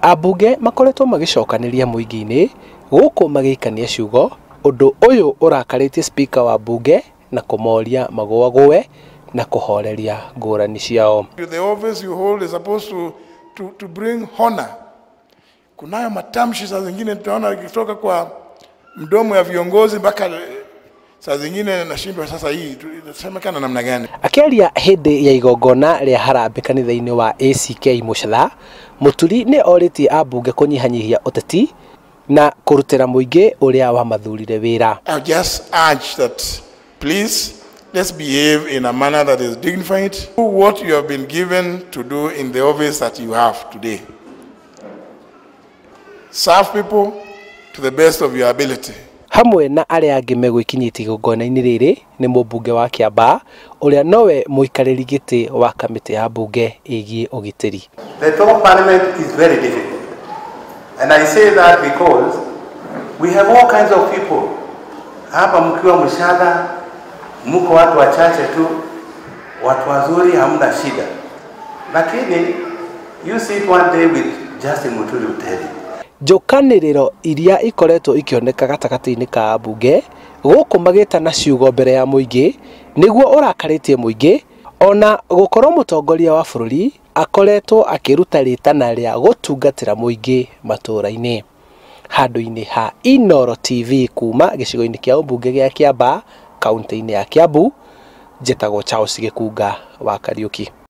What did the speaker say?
Ambunge makoretwo magicokaniria muingi-ini guku magikania ciugo undu uyu urakarĩtie spika wa mbunge na kumoria magwagwe na kuhoreria ngurani ciao. The office you hold is supposed to bring honor. Kunayo matamshi saa zingine tunaona ikitoka kwa mdomo ya viongozi mpaka saa zingine nashindwa sasa hii tunasemekana namna gani. Akiaria hindi ya igongona ria harambee kanithaini wa ACK Muchatha, Muturi ni oritie ambunge kunyihanyihia uteti na kurutira muingi uria wa mathurire wira. I just urge that please let's behave in a manner that is dignified. Do what you have been given to do in the office that you have today. Serve people to the best of your ability. Hamwe na aria angi megwikinyiti igongonaini riri ni mbunge wa Kiambu uria nowe muikariri giti wa kamiti ya mbunge igie ugitiri. The top parliament is very difficult, and I say that because we have all kinds of people. Hapa mkiwa Muchatha mko watu wachache tu, watu wazuri, hamna shida, lakini you sit one day with Justin Muturi uteli. Njukaniriro iria ikoretwo ikioneka gatagati-ini ka ambunge guku magita na ciugo mbere ya muingi niguo urakaritie muingi ona gukorwo mutongoria wa bururi akoretwo akiruta ritana ria gutungatira muingi matura-ini. Handu-ini ha Inooro TV kuma gicigo-ini kia mbunge gia Kiambu kaunti-ini ya Kiambu, njitagwo kuuga wa Kariuki.